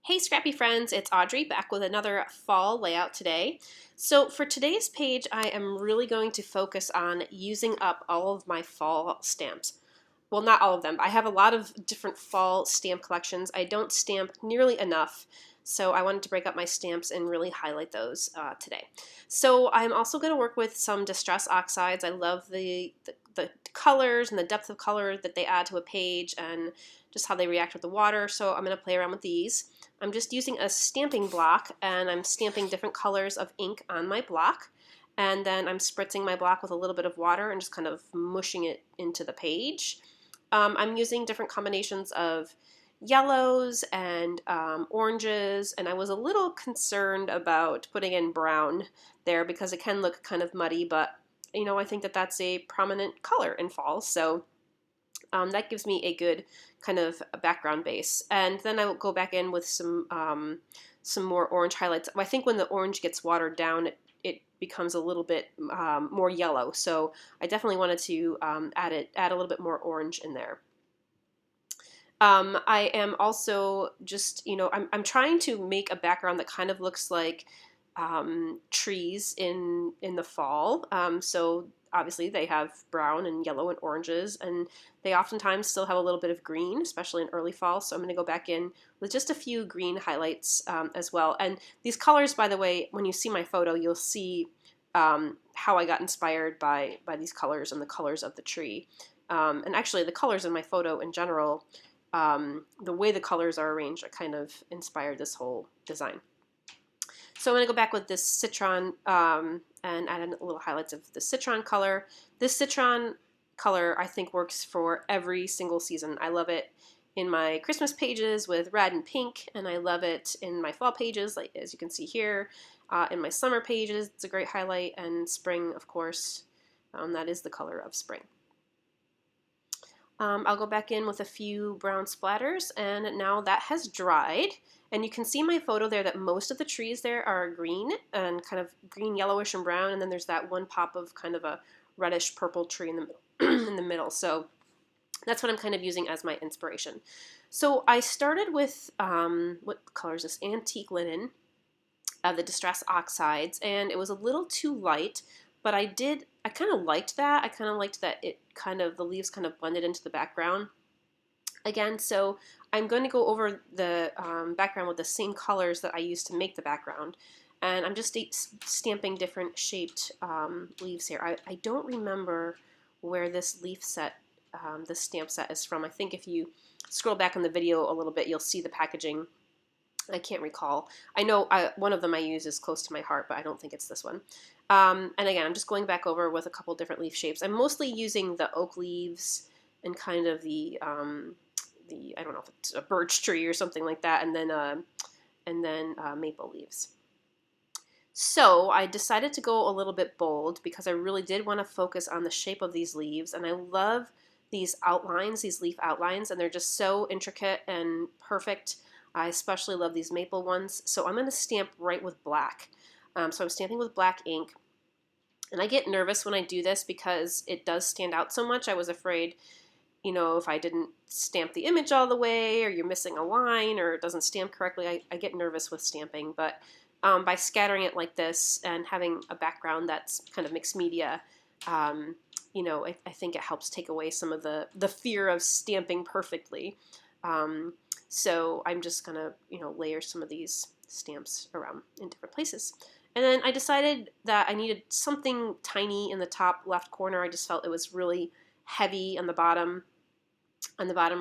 Hey Scrappy friends, it's Audrey back with another fall layout today. So for today's page, I am really going to focus on using up all of my fall stamps. Well, not all of them. I have a lot of different fall stamp collections. I don't stamp nearly enough, so I wanted to break up my stamps and really highlight those today. So I'm also going to work with some distress oxides. I love the colors and the depth of color that they add to a page and just how they react with the water, so I'm going to play around with these. I'm just using a stamping block and I'm stamping different colors of ink on my block, and then I'm spritzing my block with a little bit of water and just kind of mushing it into the page. I'm using different combinations of yellows and oranges, and I was a little concerned about putting in brown there because it can look kind of muddy, but you know, I think that that's a prominent color in fall, so that gives me a good kind of background base. And then I will go back in with some more orange highlights. I think when the orange gets watered down, it becomes a little bit more yellow. So I definitely wanted to add a little bit more orange in there. I am also just, you know, I'm trying to make a background that kind of looks like trees in the fall. So obviously they have brown and yellow and oranges, and they oftentimes still have a little bit of green, especially in early fall. So I'm going to go back in with just a few green highlights as well. And these colors, by the way, when you see my photo, you'll see how I got inspired by these colors and the colors of the tree. And actually the colors in my photo in general, the way the colors are arranged, are kind of inspired this whole design. So I'm going to go back with this citron and add in little highlights of the citron color. This citron color I think works for every single season. I love it in my Christmas pages with red and pink, and I love it in my fall pages, like as you can see here. In my summer pages, it's a great highlight, and spring, of course, that is the color of spring. I'll go back in with a few brown splatters, and now that has dried. And you can see in my photo there that most of the trees there are green and kind of green, yellowish, and brown, and then there's that one pop of kind of a reddish purple tree in the middle. In the middle. So that's what I'm kind of using as my inspiration. So I started with, what color is this? Antique linen, the Distress Oxides, and it was a little too light, but I kind of liked that. I kind of liked that the leaves kind of blended into the background again. So I'm going to go over the background with the same colors that I used to make the background. And I'm just stamping different shaped leaves here. I don't remember where this leaf set, this stamp set is from. I think if you scroll back in the video a little bit, you'll see the packaging. I can't recall. I know one of them I use is close to my heart, but I don't think it's this one. And again, I'm just going back over with a couple different leaf shapes. I'm mostly using the oak leaves and kind of the I don't know if it's a birch tree or something like that, and then maple leaves. So I decided to go a little bit bold because I really did want to focus on the shape of these leaves, and I love these outlines, these leaf outlines, and they're just so intricate and perfect. I especially love these maple ones, so I'm going to stamp right with black. So I'm stamping with black ink, and I get nervous when I do this because it does stand out so much. I was afraid, you know, if I didn't stamp the image all the way, or you're missing a line, or it doesn't stamp correctly, I get nervous with stamping. But by scattering it like this and having a background that's kind of mixed media, you know, I think it helps take away some of the fear of stamping perfectly. So I'm just going to, you know, layer some of these stamps around in different places. And then I decided that I needed something tiny in the top left corner. I just felt it was really heavy on the bottom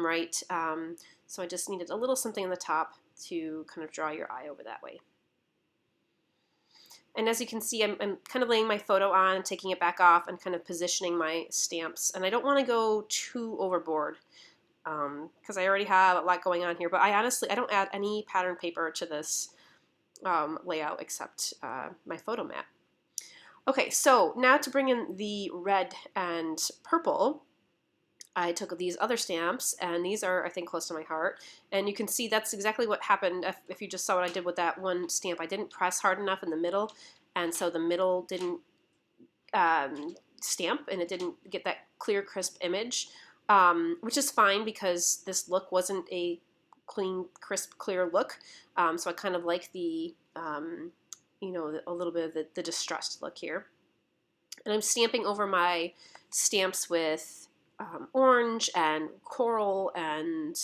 right. So I just needed a little something on the top to kind of draw your eye over that way. And as you can see, I'm kind of laying my photo on, taking it back off, and kind of positioning my stamps. And I don't want to go too overboard because I already have a lot going on here. But I don't add any pattern paper to this layout except my photo mat. Okay, so now to bring in the red and purple, I took these other stamps, and these are, I think, close to my heart. And you can see that's exactly what happened if you just saw what I did with that one stamp. I didn't press hard enough in the middle, and so the middle didn't stamp, and it didn't get that clear, crisp image, which is fine because this look wasn't a clean, crisp, clear look. So I kind of like the, you know, a little bit of the distressed look here. And I'm stamping over my stamps with orange and coral and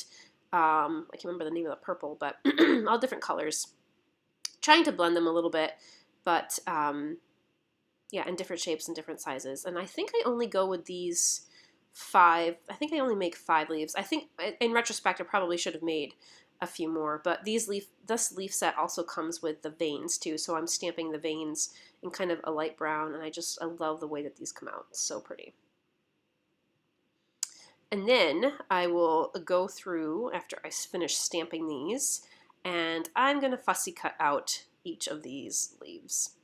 I can't remember the name of the purple, but all different colors. Trying to blend them a little bit, but yeah, in different shapes and different sizes. And I think I only go with these 5. I think I only make 5 leaves. I think in retrospect I probably should have made a few more, but this leaf set also comes with the veins too, so I'm stamping the veins in kind of a light brown, and I love the way that these come out. It's so pretty. And then I will go through after I finish stamping these, and I'm going to fussy cut out each of these leaves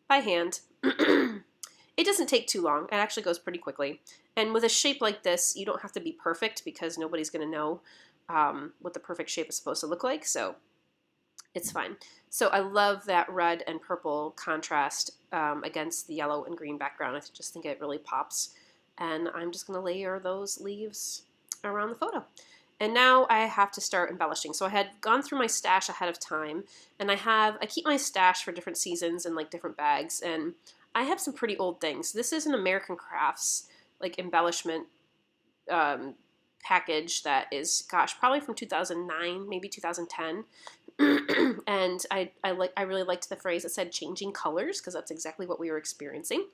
by hand. It doesn't take too long. It actually goes pretty quickly. And with a shape like this, you don't have to be perfect because nobody's going to know what the perfect shape is supposed to look like, so it's fine. So I love that red and purple contrast against the yellow and green background. I just think it really pops. And I'm just going to layer those leaves around the photo. And now I have to start embellishing. So I had gone through my stash ahead of time, and I keep my stash for different seasons in like different bags, and I have some pretty old things. This is an American Crafts like embellishment package that is, gosh, probably from 2009, maybe 2010. And I really liked the phrase that said changing colors, because that's exactly what we were experiencing.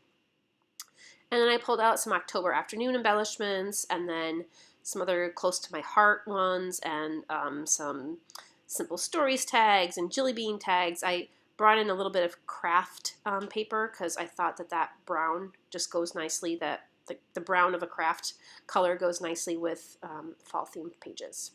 And then I pulled out some October afternoon embellishments, and then some other close to my heart ones, and some simple stories tags and Jilly Bean tags. I brought in a little bit of craft paper because I thought that brown just goes nicely, that the brown of a craft color goes nicely with fall themed pages.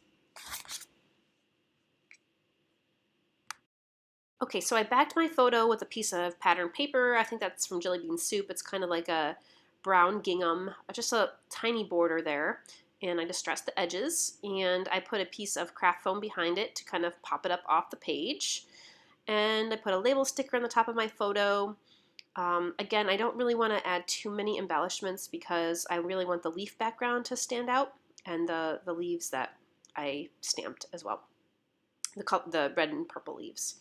Okay, so I backed my photo with a piece of pattern paper. I think that's from Jelly Bean Soup. It's kind of like a brown gingham, just a tiny border there. And I distressed the edges, and I put a piece of craft foam behind it to kind of pop it up off the page. And I put a label sticker on the top of my photo. Again, I don't really want to add too many embellishments because I really want the leaf background to stand out, and the leaves that I stamped as well, the red and purple leaves.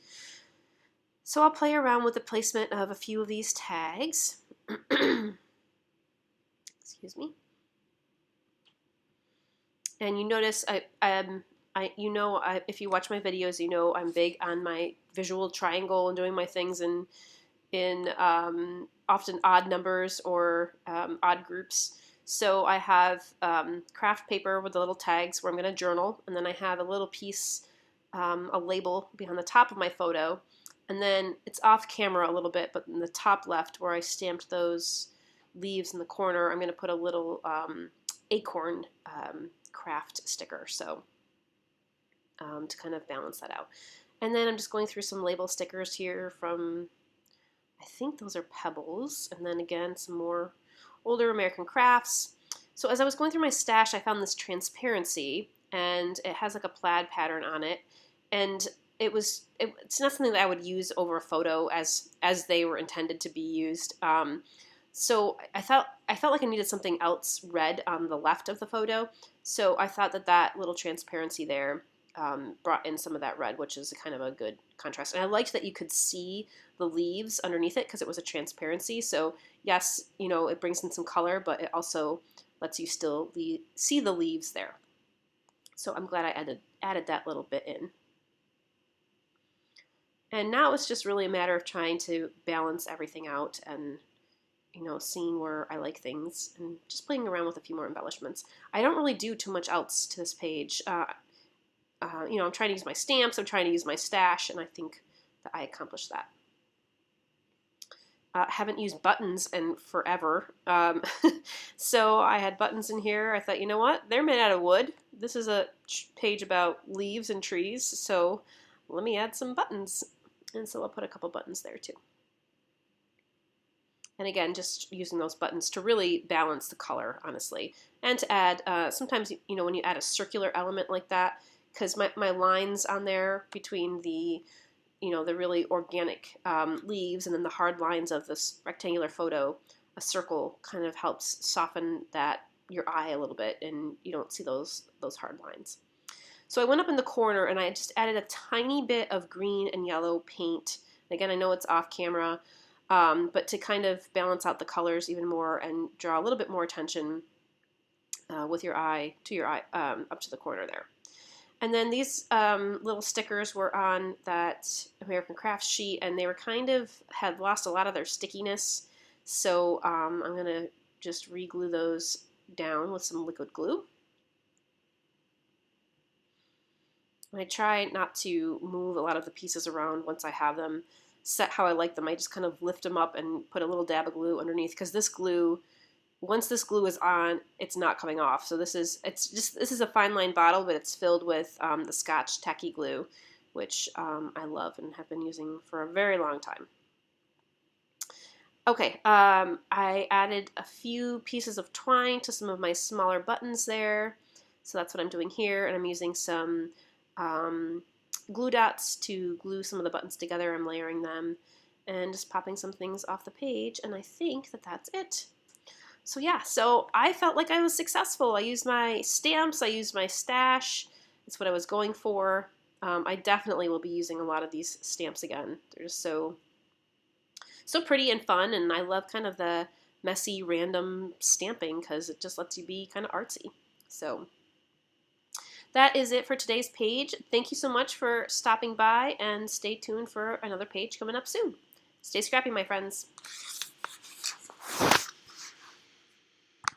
So I'll play around with the placement of a few of these tags. Excuse me. And you notice if you watch my videos, you know I'm big on my visual triangle and doing my things in often odd numbers or odd groups. So I have craft paper with the little tags where I'm going to journal, and then I have a little piece, a label behind the top of my photo, and then it's off camera a little bit, but in the top left where I stamped those leaves in the corner, I'm going to put a little acorn craft sticker, so to kind of balance that out. And then I'm just going through some label stickers here from, I think those are Pebbles, and then again some more older American Crafts. So as I was going through my stash, I found this transparency, and it has like a plaid pattern on it, and it's not something that I would use over a photo as they were intended to be used. So I felt like I needed something else red on the left of the photo. So I thought that little transparency there brought in some of that red, which is kind of a good contrast. And I liked that you could see the leaves underneath it because it was a transparency. So yes, you know, it brings in some color, but it also lets you still see the leaves there. So I'm glad I added that little bit in. And now it's just really a matter of trying to balance everything out and, you know, seeing where I like things and just playing around with a few more embellishments. I don't really do too much else to this page. You know, I'm trying to use my stamps, I'm trying to use my stash, and I think that I accomplished that. Haven't used buttons in forever. So I had buttons in here. I thought, you know what? They're made out of wood. This is a page about leaves and trees, so let me add some buttons. And so I'll put a couple buttons there too. And again, just using those buttons to really balance the color, honestly. And to add, sometimes, you know, when you add a circular element like that, because my lines on there between the, you know, the really organic leaves and then the hard lines of this rectangular photo, a circle kind of helps soften your eye a little bit, and you don't see those hard lines. So I went up in the corner and I just added a tiny bit of green and yellow paint. Again, I know it's off camera, but to kind of balance out the colors even more and draw a little bit more attention with your eye to your eye up to the corner there. And then these little stickers were on that American Crafts sheet, and they were had lost a lot of their stickiness. So I'm going to just re-glue those down with some liquid glue. And I try not to move a lot of the pieces around once I have them set how I like them. I just kind of lift them up and put a little dab of glue underneath, because this glue, once this glue is on, it's not coming off. So this is a fine line bottle, but it's filled with the Scotch Tacky glue, which I love and have been using for a very long time. Okay, I added a few pieces of twine to some of my smaller buttons there. So that's what I'm doing here, and I'm using some glue dots to glue some of the buttons together. I'm layering them and just popping some things off the page, and I think that that's it. So yeah, so I felt like I was successful. I used my stamps, I used my stash. It's what I was going for. I definitely will be using a lot of these stamps again. They're just so pretty and fun, and I love kind of the messy, random stamping because it just lets you be kind of artsy. So that is it for today's page. Thank you so much for stopping by, and stay tuned for another page coming up soon. Stay scrappy, my friends.